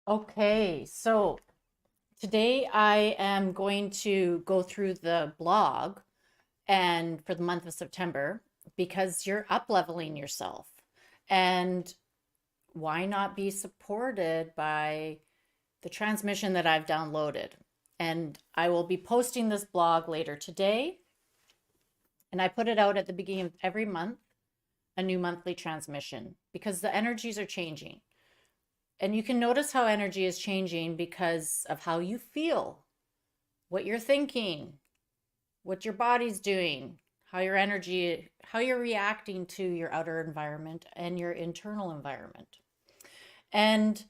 Okay, so today I am going to go through the blog and for the month of September because you're up leveling yourself. And why not be supported by the transmission that I've downloaded? And I will be posting this blog later today. And I put it out at the beginning of every month, a new monthly transmission, because the energies are changing. And you can notice how energy is changing because of how you feel, what you're thinking, what your body's doing, how you're reacting to your outer environment and your internal environment. And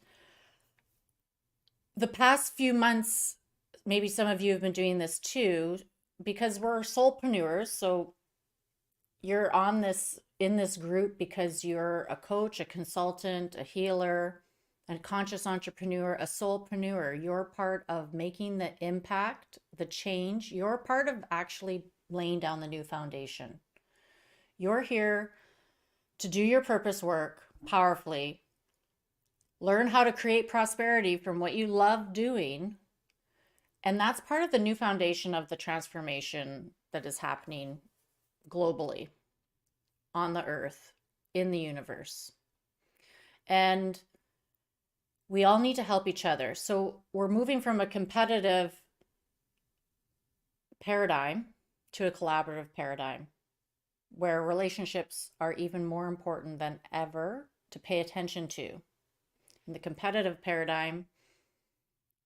the past few months, maybe some of you have been doing this too, because we're soulpreneurs. So you're in this group because you're a coach, a consultant, a healer, a conscious entrepreneur, a soulpreneur. You're part of making the impact, the change. You're part of actually laying down the new foundation. You're here to do your purpose work powerfully, learn how to create prosperity from what you love doing. And that's part of the new foundation of the transformation that is happening globally on the earth, in the universe. And we all need to help each other. So we're moving from a competitive paradigm to a collaborative paradigm where relationships are even more important than ever to pay attention to. In the competitive paradigm,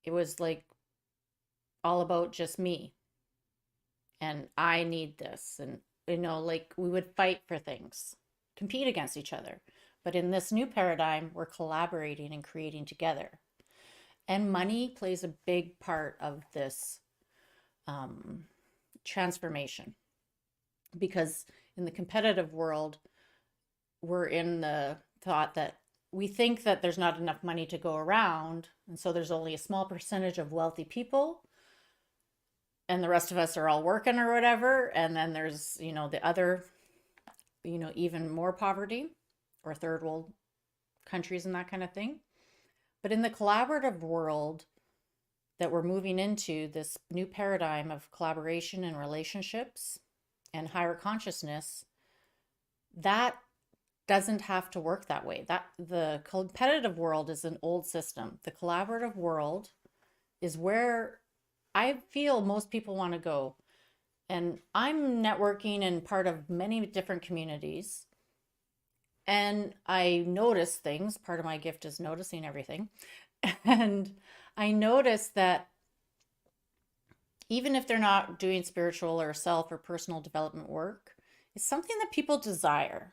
it was like all about just me and I need this. And, like we would fight for things, compete against each other. But in this new paradigm, we're collaborating and creating together. And money plays a big part of this transformation. Because in the competitive world, we're in the thought that we think that there's not enough money to go around. And so there's only a small percentage of wealthy people. And the rest of us are all working or whatever. And then there's, the other, even more poverty or third world countries and that kind of thing. But in the collaborative world that we're moving into, this new paradigm of collaboration and relationships and higher consciousness, that doesn't have to work that way. That the competitive world is an old system. The collaborative world is where I feel most people want to go. And I'm networking and part of many different communities. And I notice things. Part of my gift is noticing everything. And I notice that even if they're not doing spiritual or self or personal development work, it's something that people desire.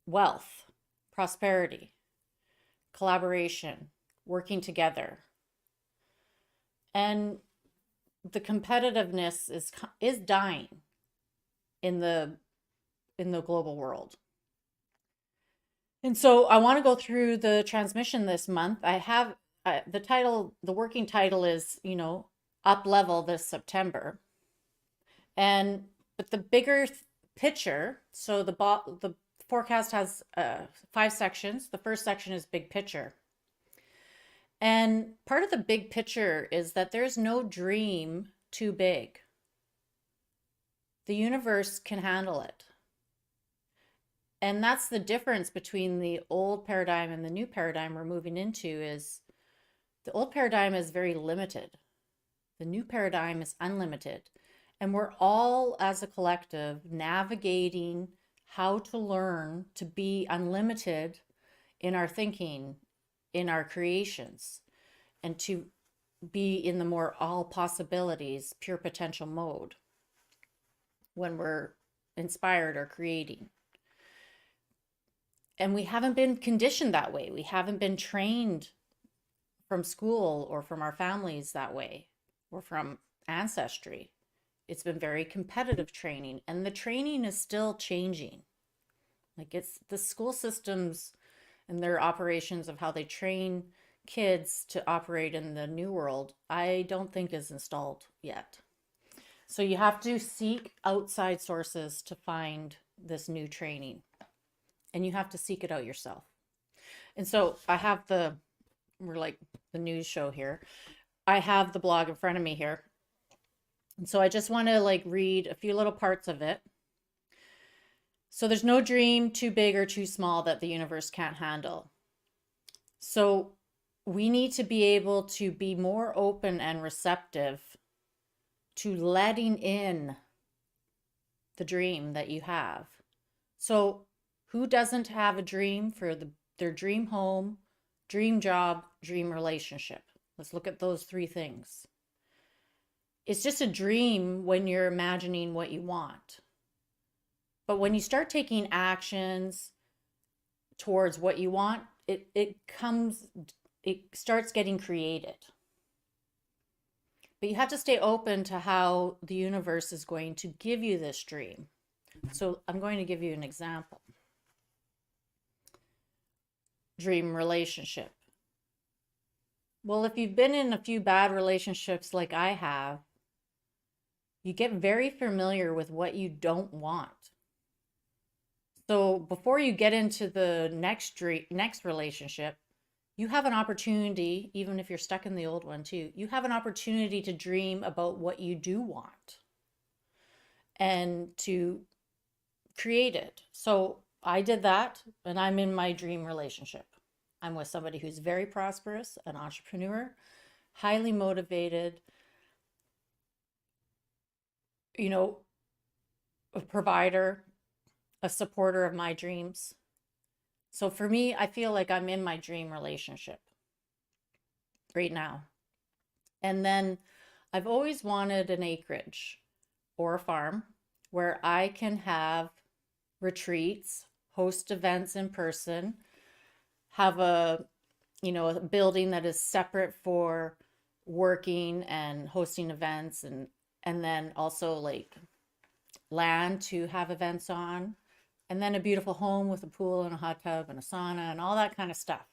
Wealth, prosperity, collaboration, working together. And the competitiveness is dying in the global world. And so I want to go through the transmission this month. I have the working title is, up level this September. But the bigger picture, so the forecast has 5 sections. The first section is big picture. And part of the big picture is that there's no dream too big. The universe can handle it. And that's the difference between the old paradigm and the new paradigm we're moving into is the old paradigm is very limited. The new paradigm is unlimited. And we're all, as a collective, navigating how to learn to be unlimited in our thinking, in our creations, and to be in the more all possibilities, pure potential mode when we're inspired or creating. And we haven't been conditioned that way. We haven't been trained from school or from our families that way or from ancestry. It's been very competitive training, and the training is still changing. Like it's the school systems and their operations of how they train kids to operate in the new world, I don't think is installed yet. So you have to seek outside sources to find this new training, and you have to seek it out yourself. And so I have the we're like the news show here. I have the blog in front of me here. And so I just want to like read a few little parts of it. So there's no dream too big or too small that the universe can't handle. So we need to be able to be more open and receptive to letting in the dream that you have. So who doesn't have a dream for their dream home, dream job, dream relationship? Let's look at those three things. It's just a dream when you're imagining what you want. But when you start taking actions towards what you want, it starts getting created. But you have to stay open to how the universe is going to give you this dream. So I'm going to give you an example. Dream relationship. Well, if you've been in a few bad relationships like I have, you get very familiar with what you don't want. So before you get into the next relationship, you have an opportunity, even if you're stuck in the old one too, you have an opportunity to dream about what you do want and to create it. So I did that, and I'm in my dream relationship. I'm with somebody who's very prosperous, an entrepreneur, highly motivated, a provider, a supporter of my dreams. So for me, I feel like I'm in my dream relationship right now. And then I've always wanted an acreage or a farm where I can have retreats, host events in person, have a building that is separate for working and hosting events, and then also like land to have events on, and then a beautiful home with a pool and a hot tub and a sauna and all that kind of stuff.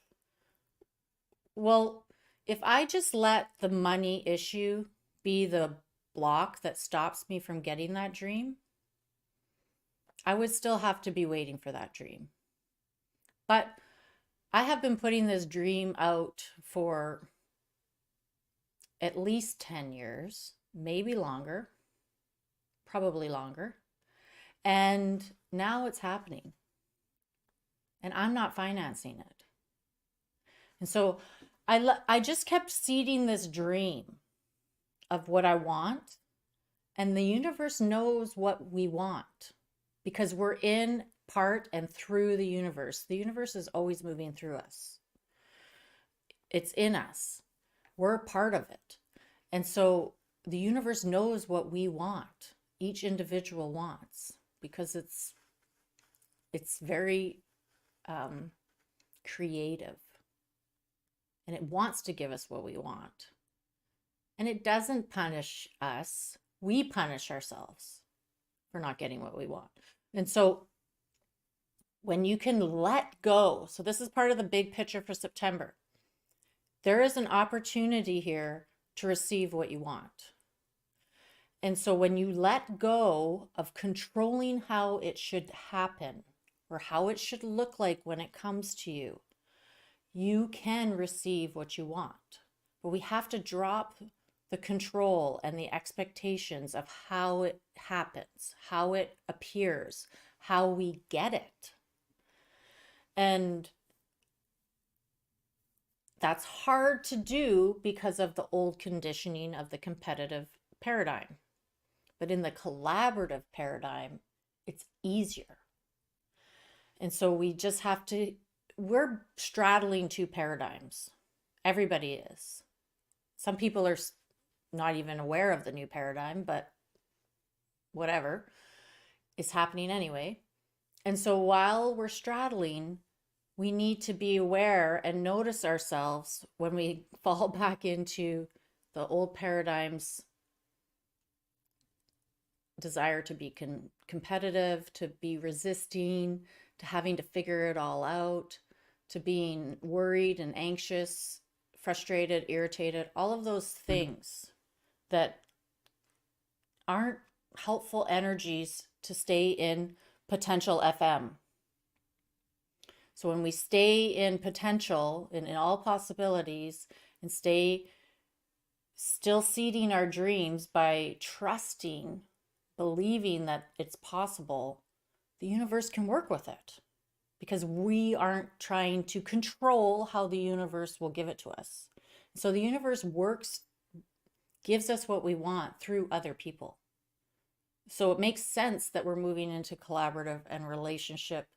Well, if I just let the money issue be the block that stops me from getting that dream, I would still have to be waiting for that dream. But I have been putting this dream out for at least 10 years, maybe longer, probably longer. And now it's happening. And I'm not financing it. And so I just kept seeding this dream of what I want. And the universe knows what we want because we're in part and through the universe. The universe is always moving through us. It's in us. We're a part of it. And so the universe knows what we want. Each individual wants, because it's very creative, and it wants to give us what we want. And it doesn't punish us. We punish ourselves for not getting what we want. And so when you can let go, so this is part of the big picture for September, there is an opportunity here to receive what you want. And so when you let go of controlling how it should happen or how it should look like when it comes to you, you can receive what you want. But we have to drop the control and the expectations of how it happens, how it appears, how we get it. And that's hard to do because of the old conditioning of the competitive paradigm. But in the collaborative paradigm, it's easier. And so we just have to, we're straddling two paradigms. Everybody is. Some people are not even aware of the new paradigm, but whatever, it's happening anyway. And so while we're straddling, we need to be aware and notice ourselves when we fall back into the old paradigm's desire to be competitive, to be resisting, to having to figure it all out, to being worried and anxious, frustrated, irritated, all of those things that aren't helpful energies to stay in potential FM. So when we stay in potential and in all possibilities and stay still seeding our dreams by trusting, believing that it's possible, the universe can work with it because we aren't trying to control how the universe will give it to us. So the universe works, gives us what we want through other people. So it makes sense that we're moving into collaborative and relationship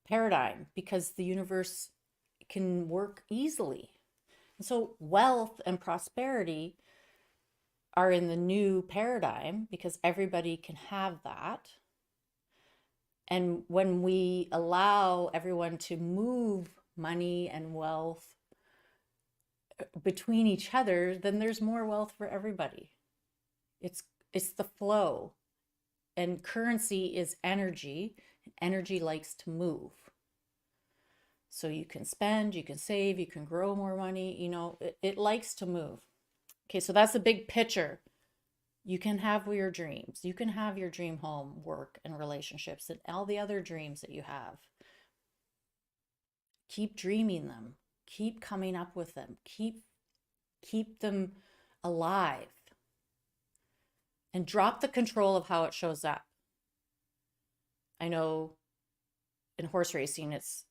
paradigm because the universe can work easily. And so wealth and prosperity are in the new paradigm because everybody can have that. And when we allow everyone to move money and wealth between each other, then there's more wealth for everybody. It's the flow. And currency is energy. Energy likes to move. So you can spend, you can save, you can grow more money, it likes to move. Okay, so that's the big picture. You can have your dreams. You can have your dream home, work, and relationships, and all the other dreams that you have. Keep dreaming them. Keep coming up with them. Keep them alive. And drop the control of how it shows up. I know in horse racing, it's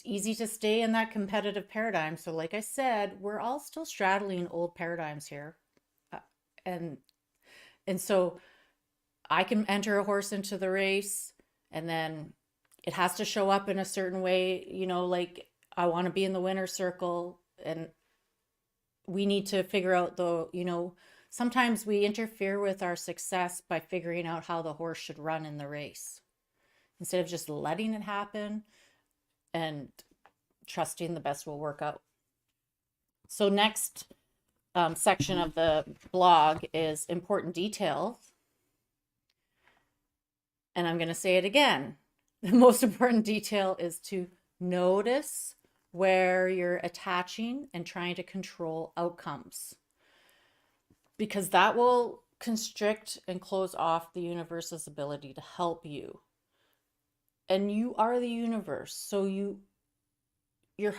easy to stay in that competitive paradigm. So like I said, we're all still straddling old paradigms here. And so I can enter a horse into the race and then it has to show up in a certain way, like I want to be in the winner's circle. And we need to figure out sometimes we interfere with our success by figuring out how the horse should run in the race instead of just letting it happen and trusting the best will work out. So next section of the blog is important details. And I'm going to say it again. The most important detail is to notice where you're attaching and trying to control outcomes, because that will constrict and close off the universe's ability to help you. And you are the universe. So you're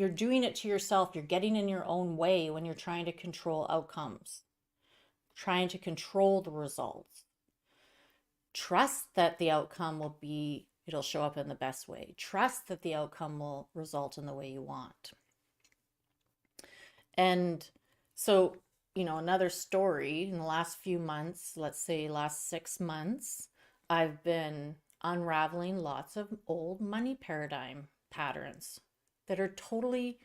doing it to yourself. You're getting in your own way when you're trying to control outcomes, trying to control the results. Trust that the outcome it'll show up in the best way. Trust that the outcome will result in the way you want. And so, another story in the last few months, let's say last 6 months, I've been unraveling lots of old money paradigm patterns that are totally,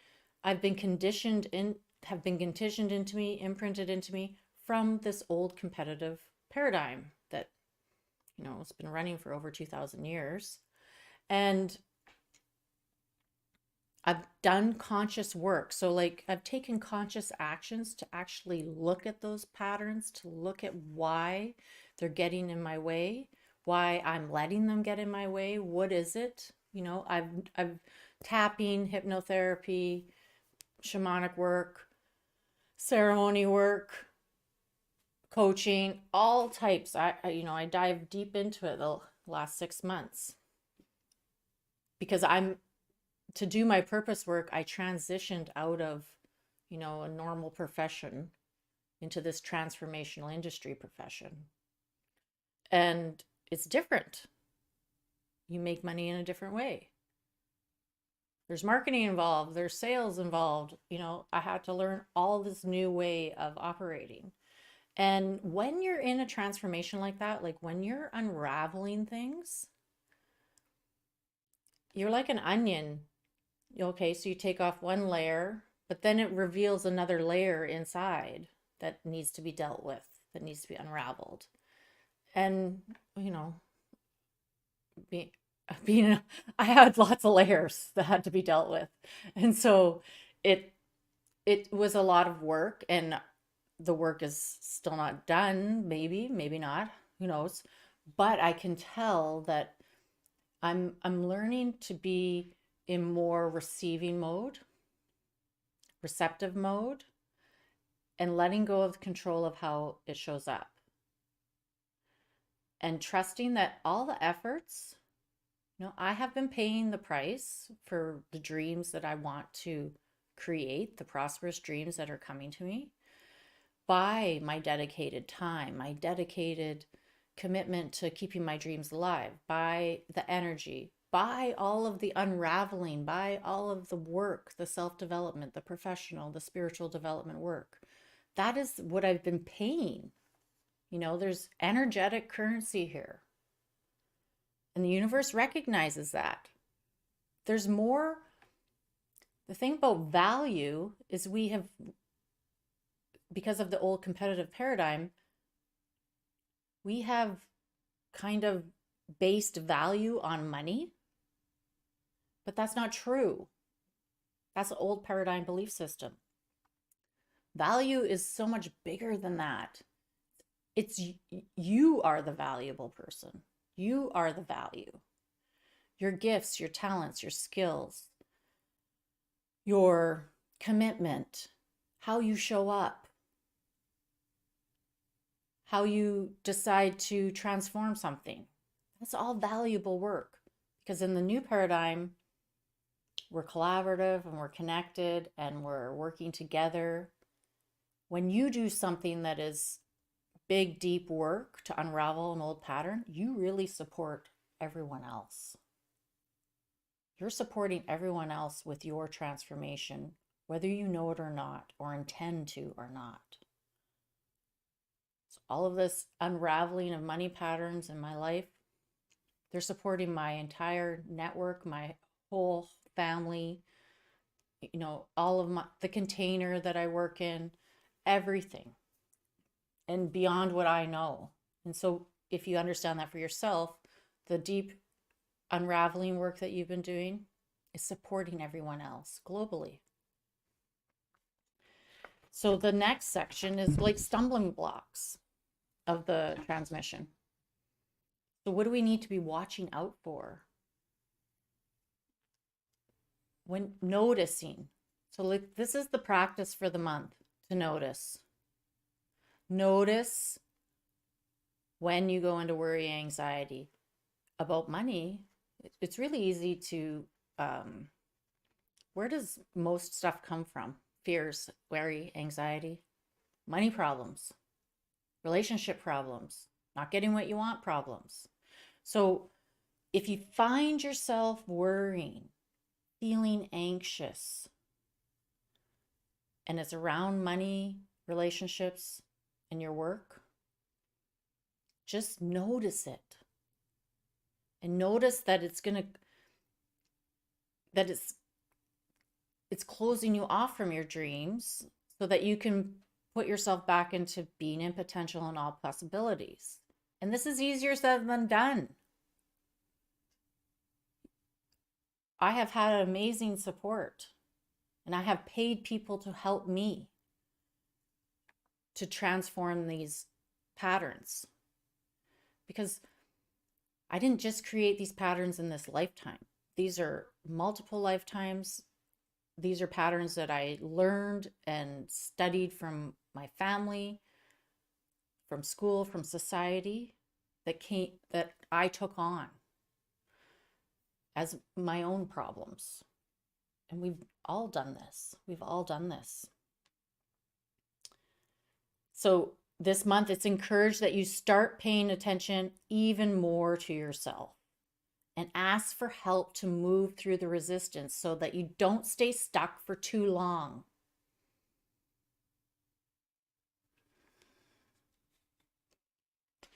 have been conditioned into me, imprinted into me from this old competitive paradigm that, it's been running for over 2,000 years. And I've done conscious work. So like I've taken conscious actions to actually look at those patterns, to look at why they're getting in my way, why I'm letting them get in my way. What is it? I've tapping, hypnotherapy, shamanic work, ceremony work, coaching, all types. I dive deep into it the last 6 months because to do my purpose work, I transitioned out of, a normal profession into this transformational industry profession. And it's different. You make money in a different way. There's marketing involved, there's sales involved. I had to learn all this new way of operating. And when you're in a transformation like that, like when you're unraveling things, you're like an onion. Okay, so you take off one layer, but then it reveals another layer inside that needs to be dealt with, that needs to be unraveled. And, I had lots of layers that had to be dealt with. And so it was a lot of work, and the work is still not done, maybe not, who knows. But I can tell that I'm learning to be in more receiving mode, receptive mode, and letting go of control of how it shows up. And trusting that all the efforts I have been paying the price for the dreams that I want to create, the prosperous dreams that are coming to me, by my dedicated time, my dedicated commitment to keeping my dreams alive, by the energy, by all of the unraveling, by all of the work, the self-development, the professional, the spiritual development work. That is what I've been paying. There's energetic currency here. And the universe recognizes that. There's more. The thing about value is we have, because of the old competitive paradigm, we have kind of based value on money, but that's not true. That's an old paradigm belief system. Value is so much bigger than that. It's you are the valuable person. You are the value. Your gifts, your talents, your skills, your commitment, how you show up, how you decide to transform something. That's all valuable work, because in the new paradigm, we're collaborative and we're connected and we're working together. When you do something that is big, deep work to unravel an old pattern, you really support everyone else. You're supporting everyone else with your transformation, whether you know it or not, or intend to or not. So all of this unraveling of money patterns in my life, they're supporting my entire network, my whole family, all of the container that I work in, everything, and beyond what I know. And so if you understand that for yourself, the deep unraveling work that you've been doing is supporting everyone else globally. So the next section is like stumbling blocks of the transmission. So what do we need to be watching out for? When noticing. So this is the practice for the month, to notice. Notice when you go into worry, anxiety about money. It's really easy to, where does most stuff come from? Fears, worry, anxiety, money problems, relationship problems, not getting what you want problems. So if you find yourself worrying, feeling anxious, and it's around money, relationships, and your work, just notice it. And notice that it's closing you off from your dreams so that you can put yourself back into being in potential and all possibilities. And this is easier said than done. I have had amazing support, and I have paid people to help me to transform these patterns, because I didn't just create these patterns in this lifetime. These are multiple lifetimes. These are patterns that I learned and studied from my family, from school, from society, that I took on as my own problems. And we've all done this. We've all done this. So this month, it's encouraged that you start paying attention even more to yourself and ask for help to move through the resistance so that you don't stay stuck for too long.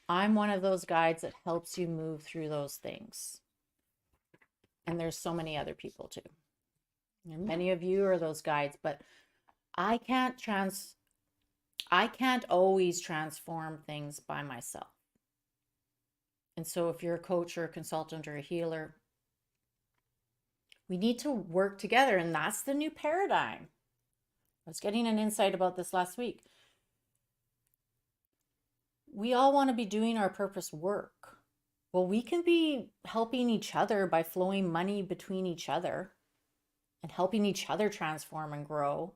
I'm one of those guides that helps you move through those things. And there's so many other people too. And many of you are those guides, but I can't always transform things by myself. And so if you're a coach or a consultant or a healer, we need to work together. And that's the new paradigm. I was getting an insight about this last week. We all want to be doing our purpose work. Well, we can be helping each other by flowing money between each other and helping each other transform and grow,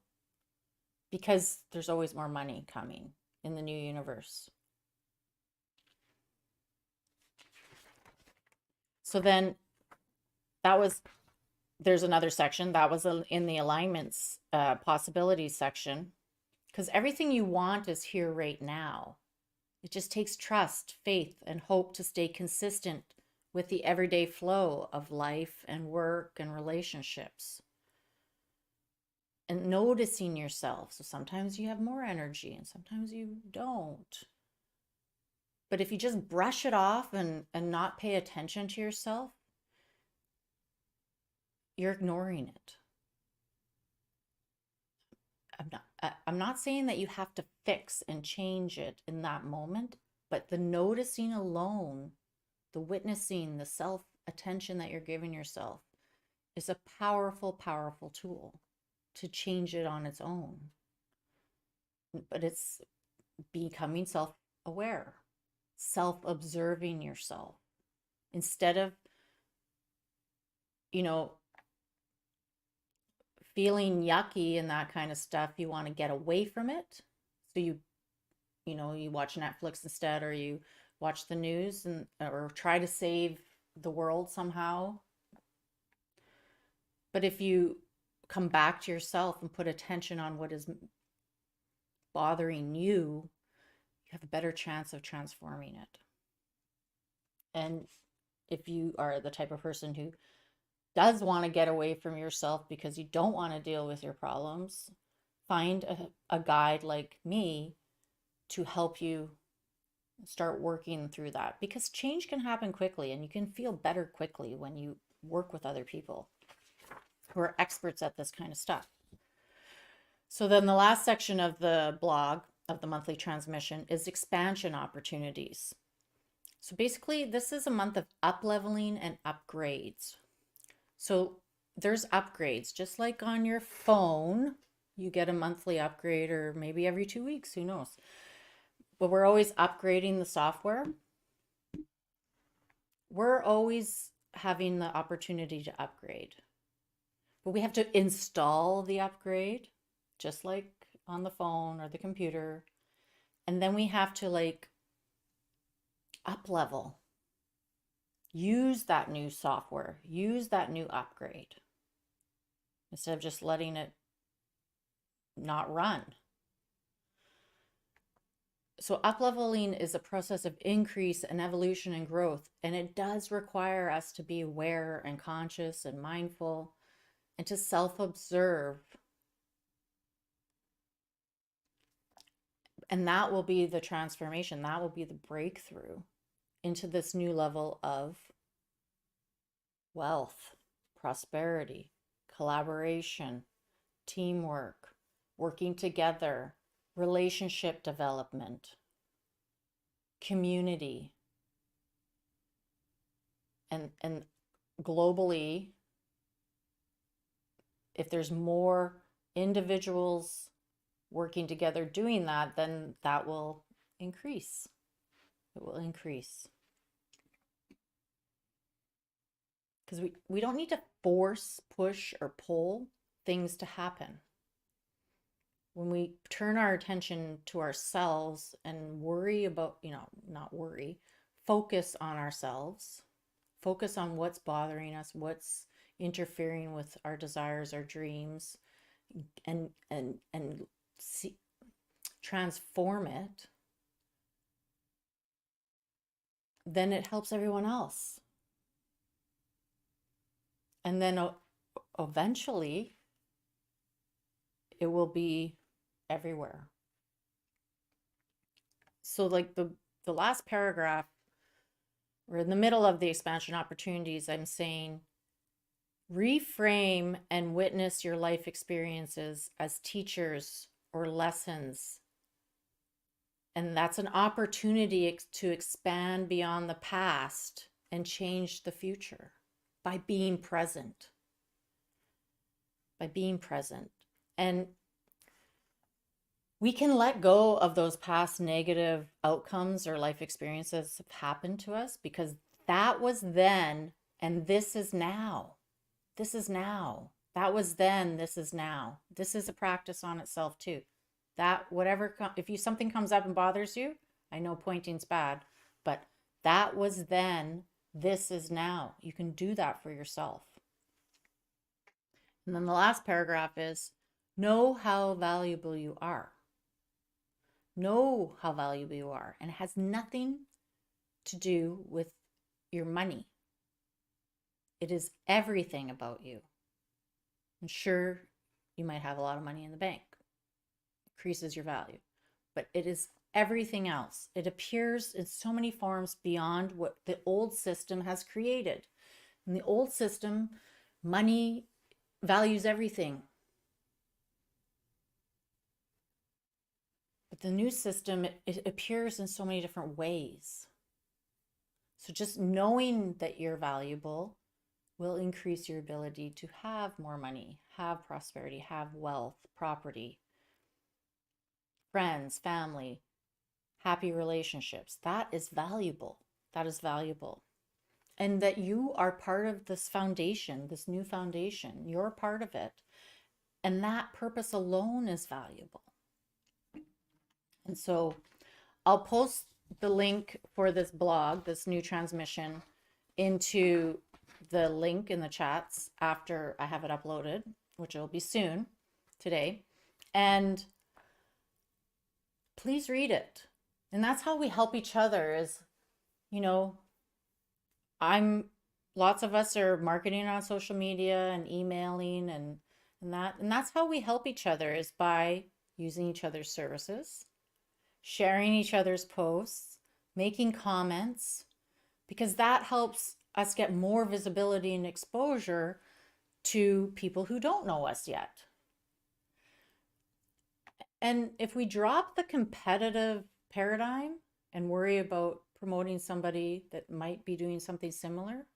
because there's always more money coming in the new universe. So then that was, there's another section that was in the alignments possibilities section, because everything you want is here right now. It just takes trust, faith, and hope to stay consistent with the everyday flow of life and work and relationships. And noticing yourself. So sometimes you have more energy and sometimes you don't. But if you just brush it off and not pay attention to yourself, you're ignoring it. I'm not saying that you have to fix and change it in that moment, but the noticing alone, the witnessing, the self-attention that you're giving yourself is a powerful, powerful tool to change it on its own. But it's becoming self-aware, self-observing yourself. Instead of, feeling yucky and that kind of stuff, you want to get away from it. So you watch Netflix instead, or you watch the news or try to save the world somehow. But if you come back to yourself and put attention on what is bothering you, you have a better chance of transforming it. And if you are the type of person who does want to get away from yourself because you don't want to deal with your problems, find a guide like me to help you start working through that, because change can happen quickly and you can feel better quickly when you work with other people who are experts at this kind of stuff. So then the last section of the blog of the monthly transmission is expansion opportunities. So basically this is a month of up-leveling and upgrades. So there's upgrades, just like on your phone, you get a monthly upgrade, or maybe every 2 weeks, who knows? But we're always upgrading the software. We're always having the opportunity to upgrade. But we have to install the upgrade, just like on the phone or the computer. And then we have to up level. Use that new software, use that new upgrade, instead of just letting it not run. So up-leveling is a process of increase and evolution and growth, and it does require us to be aware and conscious and mindful and to self-observe. And that will be the transformation, that will be the breakthrough into this new level of wealth, prosperity, collaboration, teamwork, working together, relationship development, community, and globally, if there's more individuals working together doing that, then that will increase. It will increase. Because we don't need to force, push, or pull things to happen. When we turn our attention to ourselves and worry about, not worry, focus on ourselves, focus on what's bothering us, what's interfering with our desires, our dreams, and see, transform it, then it helps everyone else. And then eventually it will be everywhere. So the last paragraph, or in the middle of the expansion opportunities, I'm saying, reframe and witness your life experiences as teachers or lessons. And that's an opportunity to expand beyond the past and change the future by being present. By being present. And we can let go of those past negative outcomes or life experiences that have happened to us, because that was then and this is now. This is now. That was then, this is now. This is a practice on itself too. That if something comes up and bothers you, I know pointing's bad, but that was then, this is now. You can do that for yourself. And then the last paragraph is, know how valuable you are. Know how valuable you are. And it has nothing to do with your money. It is everything about you. And sure, you might have a lot of money in the bank. Increases your value. But it is everything else. It appears in so many forms beyond what the old system has created. In the old system, money values everything. But the new system, it appears in so many different ways. So just knowing that you're valuable will increase your ability to have more money, have prosperity, have wealth, property, friends, family, happy relationships. That is valuable. That is valuable. And that you are part of this foundation, this new foundation. You're part of it. And that purpose alone is valuable. And so I'll post the link for this blog, this new transmission, into the link in the chats after I have it uploaded, which will be soon today. And please read it. And that's how we help each other is, you know, lots of us are marketing on social media and emailing and that's how we help each other is by using each other's services, sharing each other's posts, making comments, because that helps us get more visibility and exposure to people who don't know us yet. And if we drop the competitive paradigm and worry about promoting somebody that might be doing something similar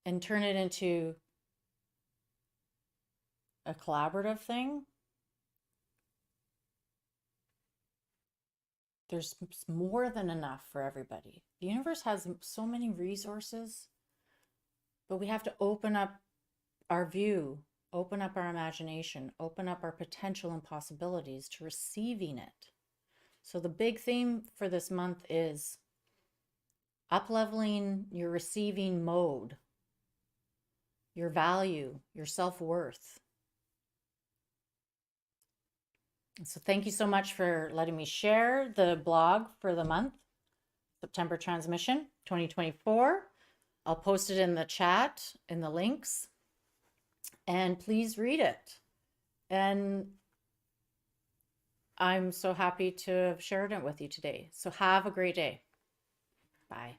and turn it into a collaborative thing, there's more than enough for everybody. The universe has so many resources, but we have to open up our view, open up our imagination, open up our potential and possibilities to receiving it. So the big theme for this month is upleveling your receiving mode, your value, your self-worth. So thank you so much for letting me share the blog for the month, September Transmission 2024. I'll post it in the chat, in the links, and please read it. And I'm so happy to have shared it with you today. So have a great day. Bye.